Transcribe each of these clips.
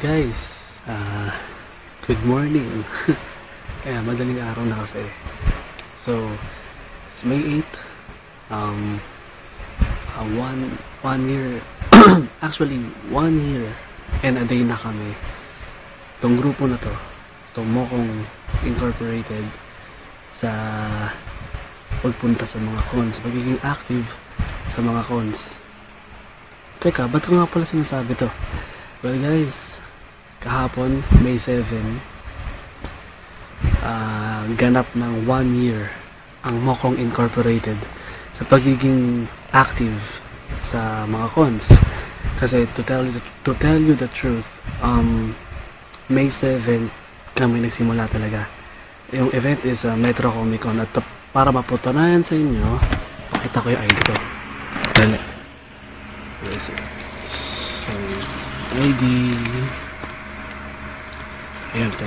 guys, good morning. Kaya madaling araw na kasi. So, it's May 8. One year, actually 1 year and a day na kami. Itong grupo na to, itong Mokong Incorporated, sa pagpunta sa mga cons, pagiging active sa mga cons. Teka, ba't ko nga pala sinasabi to? Well guys, kahapon, May 7, ganap ng 1 year ang Mokong Incorporated sa pagiging active sa mga cons. Kasi to tell you the truth, May 7 kami nagsimula talaga. Yung event is Metro Comic Con, at para mapatunayan sa inyo, pakita ko yung ID ko. Dali. Where is it? ID. Ayan to.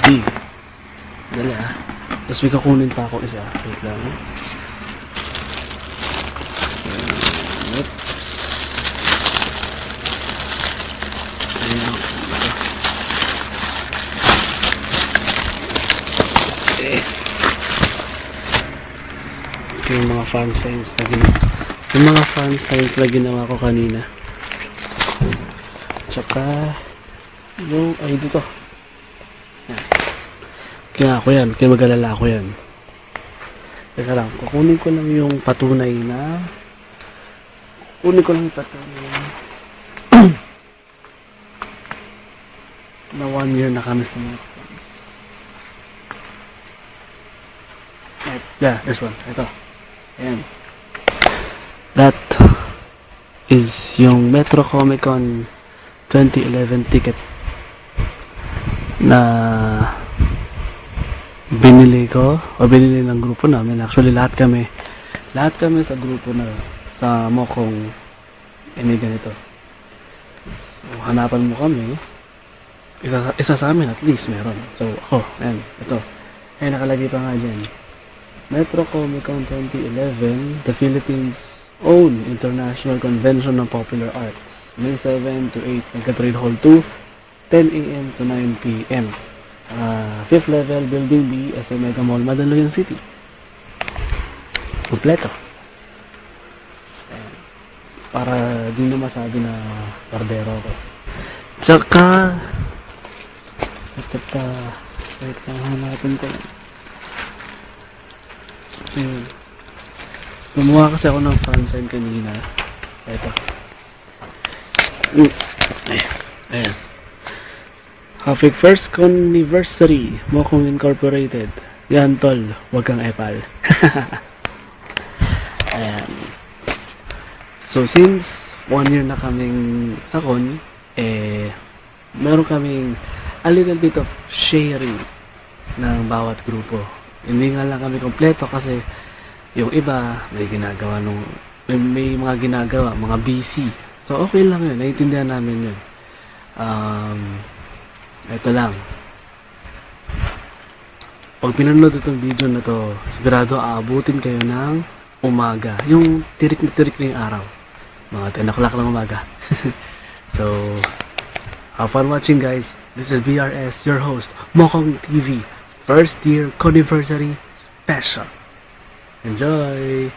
ID. Dali Tapos may kakunin pa ako isa. Wait lang. Ayan. Ayan. Yung mga fan signs na ginawa ko kanina. Tsaka yung ID ko. Kaya mag-alala ako yan. Teka lang, kukunin ko lang yung patunay na na 1 year na kami sa mga cons. Yeah, this one. Ito. Ayan. That is yung Metro Comic Con 2011 ticket na binili ng grupo namin. Actually, lahat kami sa grupo na sa Mokong ganito. So, hanapan mo kami. Isa sa amin at least meron. So, ako, ayan, ito. Ayan, nakalagay pa nga dyan. Metro Comic Con 2011, the Philippines' own international convention of popular arts. May 7 to 8, Nagka-Trade Hall 2, 10 a.m. to 9 p.m. 5th level, Building B, SM Mega Mall, Mandaluyong City. Kompleto. Para di na masabi na pardero ko. Tsaka, wait lang, hanapin ko lang. Gumawa kasi ako ng fansign kanina. Ito. Ayan. Happy first anniversary, Mokong Incorporated. Yan tol, wag kang epal. Ayan. So since 1 year na kaming sa con, meron kaming a little bit of sharing ng bawat grupo. Hindi nga lang kami kompleto kasi yung iba may mga ginagawa, mga busy. So okay lang yun, naiintindihan namin yun. Ito lang. Pag pinanood itong video na to, sigurado aabutin kayo ng umaga. Yung tirik na yung araw. Mga 10 o'clock ng umaga. So, have fun watching guys. This is BRS, your host, Mokong TV. First year anniversary special. Enjoy!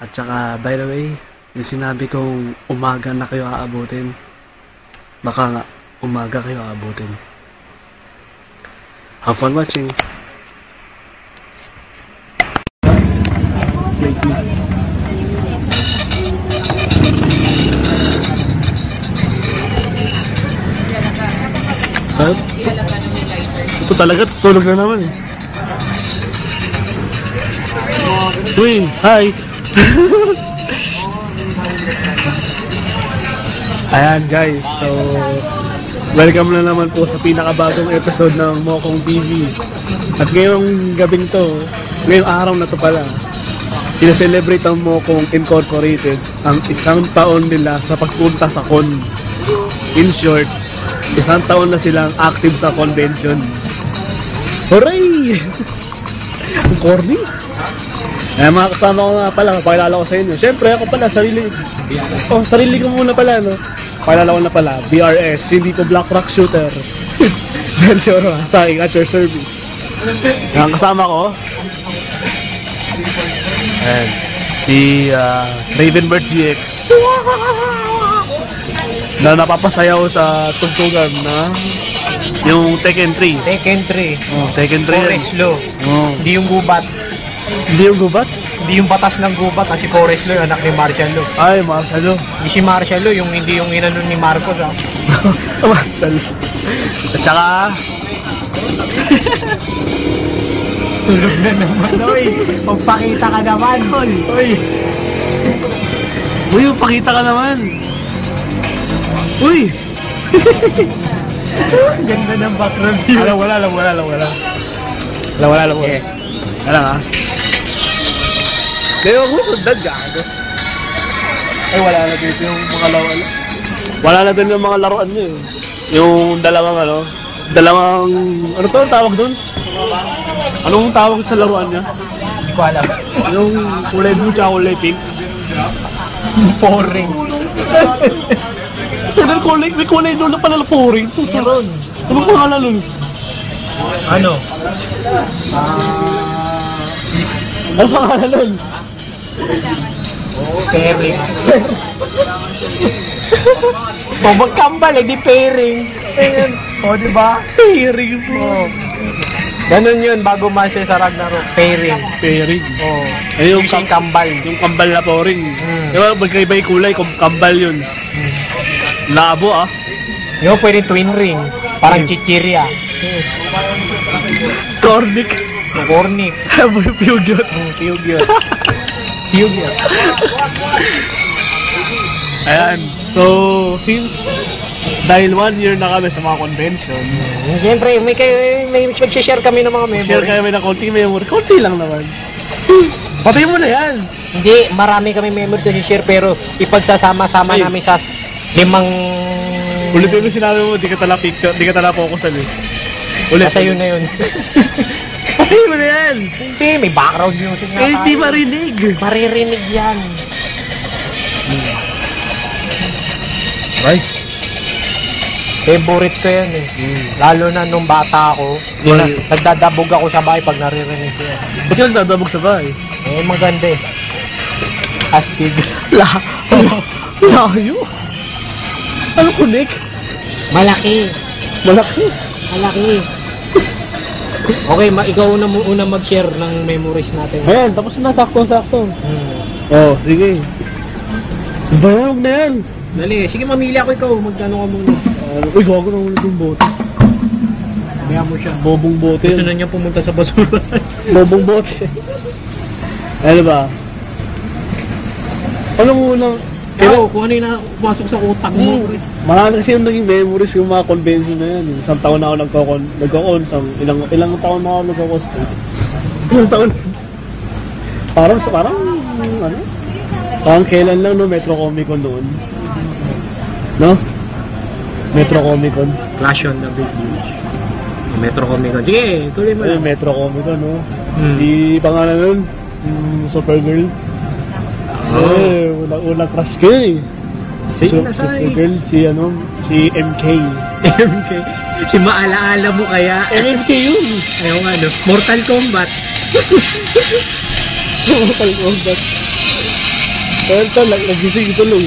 At saka, by the way, yung sinabi kong umaga na kayo aabutin, baka nga, umaga kayo aabutin. Have fun watching! Ito talaga, tutulog na naman eh. Twin, hi! Ayan guys, so welcome na naman po sa pinakabagong episode ng Mokong TV. At ngayong gabing to, ngayong araw na to pala, sinaselebrate ang Mokong Incorporated ang 1 taon nila sa pagpunta sa con. In short, 1 taon na silang active sa convention. Hooray! Ang corny! Mga kasama ko nga pala, pakilala ko sa inyo. Siyempre, ako pala, sarili ko muna pala, no? Pakilala ko na pala, BRS, hindi po Black Rock Shooter. Benchoro, saying at your service. Ang kasama ko, ayan, si Ravenbird GX. Na napapasayaw sa tugtugan na yung Tekken 3. Tekken 3. Oh, Tekken 3. Forest Law. Oh. Hindi yung gubat. Hindi yung gubat? Hindi yung batas ng gubat. Kasi Forest Law, anak ni Martial Law. Ay, Martial Law. Hindi si Martial Law, hindi yung inanon ni Marcos, ha? Martial Law. At saka... Tulog na naman, oy. Magpakita ka naman, oy. Uy, magpakita ka naman. Uy! Ganda ng background view. Wala. Yeah. Wala nga. Kaya huwag mo sundan, gago. Ay, wala na dito yung mga laruan. Wala na din yung mga laruan niyo eh. Yung dalawang ano to ang tawag doon? Anong tawag sa laruan niya? Hindi ko alam. Yung kulay blue tsaka kulay pink. Boring. May kulay doon na pala pouring. Meron. Ano pangalan nun? Ano? Ano pangalan nun? Pairing. O magkambal, di pairing. O, diba? Pairing po. O. Ganun yun, bago masya sa Ragnarok. Pairing. Pairing. O. Ay, yung Fishing kambal. Yung kambal na pouring. Diba, magkaiba yung kulay, kambal yun. Labo ah. Yung pwede twin ring. Parang chichirya. Cornic. Cornic. Pugyot. Pugyot. Ayan. So, since dahil 1 year na kami sa mga convention, siyempre, may share kami ng mga memories. share kami ng konting memory. Konti lang naman. Patay mo na yan. Hindi, marami kami memories na share pero ipagsasama-sama Ay. namin sa 5... Ulitin mo sinabi mo, di ka tala focusan eh. Ulit. Basta yun na yun. Patay mo na yan. Hindi, may background music nga Eh, di marinig. Maririnig yan. Right. Favorite ko yan eh. Lalo na nung bata ako, nagdadabog ako sa bahay pag naririnig ko yan. Ba't yun dadabog sa bahay? Eh, maganda eh. Astig. Layo. Ano kunik? Malaki. Malaki. Okay, ikaw una mag-share ng memories natin. Ayan, tapos na, sakto-sakto. Oh, sige. Huwag na yan. Dali, sige mamili ako ikaw. Magkano ka muna. Uy, gago na ulit yung bote. Kaya mo siya. Bobong bote. Gusto na niya pumunta sa basura. Bobong bote. Ano ba? Ano muna? Kung ano yung pumasok sa utak mo. Marami kasi yung naging memories yung mga convention na yan. Isang taon na ako nagkakon. Ilang taon na ako nagkakosplay. Ilang taon? Parang, ano? Parang kailan lang, no? Metro Comic Con noon. No? Metro Comic Con. Clash on the Big Beach. Metro Comic Con. Sige, tuloy mo lang. Metro Comic Con, no? Si pangalan nun, Supergirl. Una crush ko yun eh. Supergirl, si MK. MK. Si maalaala mo kaya. MK yun. Ayaw nga, no? Mortal Kombat. Mortal Kombat. Kaya ito, nagising tuloy.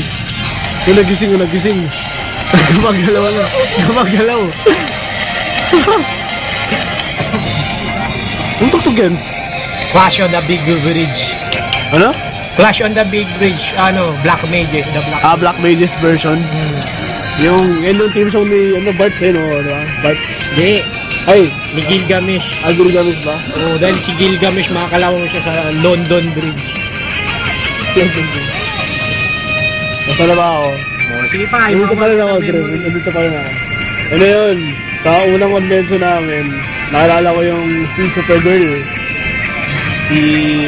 Kung nagising. Gumagalaw na. Ang tugtog yan? Clash on the Big Bridge. Ano? Clash on the Big Bridge. Black Mages. Black Mages version. Yung team song ni Bart no? Diba? Bart. Hindi. Ay, Ni Gilgamesh. Gilgamesh ba? Oo, dahil si Gilgamesh makakalawa mo siya sa London Bridge. Basta na ba ako? Sige pa. Nandito pa rin ako, Dre. Nandito pa rin ako. Ano yun? Sa unang convention namin, nakalala ko yung si Supergirl. Si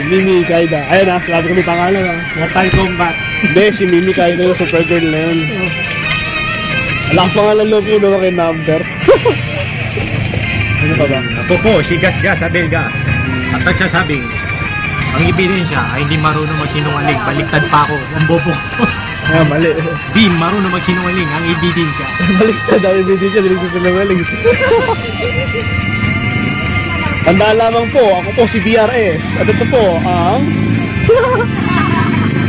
Mimi Kaida. Ayun na, sabi ko may pangalan ha. Mortal Kombat. Hindi, si Mimi Kaida yung Supergirl na yun. Alakas pangalan loob yun, no? Kay number. Ano pa ba? Ako po, si Gas Abel Gas. At nagsasabing, Ang ebidensya ay hindi marunong magsinungaling. Baliktad pa ako. Ang bobo ko. Ah, mali. B. Marunong magsinungaling. Ang ebidensya. Baliktad ang ebidensya, hindi ko sinungaling. Tandaan lamang po, ako po si BRS. At ito po ang...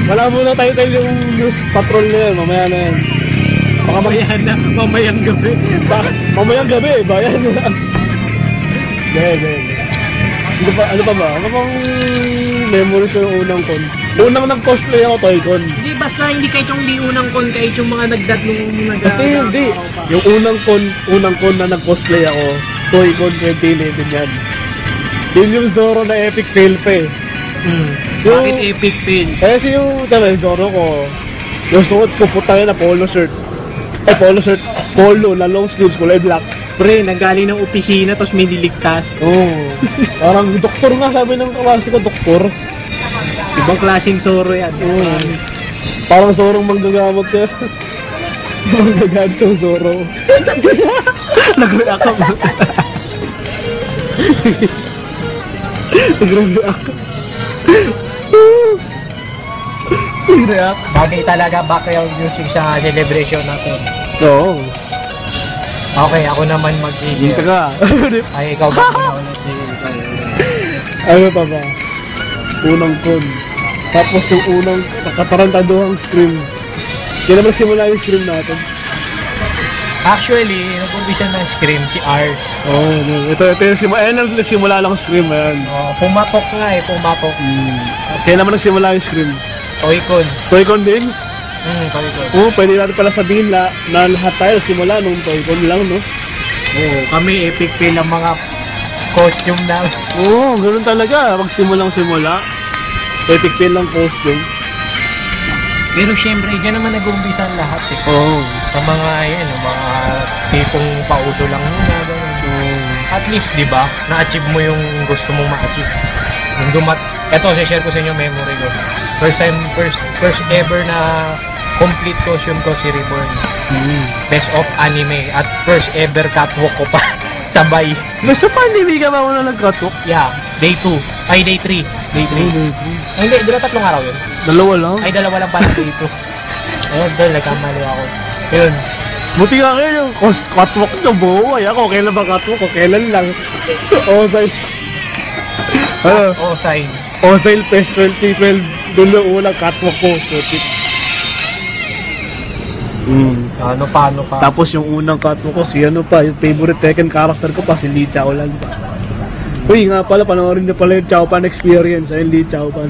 Wala muna tayo yung news patrol na yan, mamaya na yan. Baka Mamayang gabi. mamayang gabi, bayan mo lang. Ganyan. Ano pa ba? Ano bang memories ko yung unang con? Unang nag-cosplay ako, Toy-Con. Hindi, basta hindi kahit yung di unang con, kahit yung mga nagdat nung Basta hindi. Yung unang con na nag-cosplay ako, Toy-Con 2011 yan. Yun yung Zoro na epic fail pa eh. Bakit epic fail? Kasi yung Zoro ko, yung suot ko putang na polo shirt. Polo na long sleeves, kulay black. Pre, nanggaling ng opisina tapos may niligtas. Parang doktor nga sabi ng kaklase ko, doktor. Ibang klaseng Zoro yan. Parang Zorong manggagamot ka. Manggagamot yung Zoro. Nag-react ako. Nag-react. Nag-react. Bagay talaga background music sa celebration natin. Oo. Okay, ako naman mag-video. Dito ka. Ay, ikaw ba muna ulit? Ano pa ba? Unang con. Tapos yung unang katarantaduhang scream. Kailan magsimula yung scream natin? Actually, nag-umpisa ng scream si Ars. Ito yung simula. Nagsimula lang scream. Ayan. Pumatok nga pumatok. Kaya naman nagsimula yung scream. Toy-Con. Toy-Con din? Toy-Con. Pwede natin pala sabihin na lahat tayo simula nung Toy-Con lang, no? Kami epic fail ang mga costume na. Ganun talaga. Magsimulang-simula. Epic fail lang costume. Pero syempre, dyan naman nag-umpisa ang lahat eh. Sa mga mga tipong pauso lang muna. At least, di ba, na-achieve mo yung gusto mong ma-achieve. Ito, share ko sa inyo memory ko. First ever na complete costume ko si Reborn. Best of anime. At first ever catwalk ko pa. Sabay. Gusto pa, hindi ka ba muna nag-catwalk? Yeah, day 2. Ay, day 3. Day 3. Ay, hindi, di ba tatlong araw yun? Dalawa lang? Ay, dalawa lang pala day 2. Ayun, doon, nagkamali ako. Yun. Buti nga kayo yung catwalk na buhay. Ako, kailan ba catwalk ko? Kailan lang? Osail Fest 2012. Doon yung unang catwalk ko. Paano pa? Tapos yung unang catwalk ko, yung favorite Tekken character ko pa, si Lee Chaolan pa. Uy, nga pala, panoorin niyo pala yung Chaopan experience. Ayun, Lee Chaopan.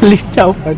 Lee Chaopan.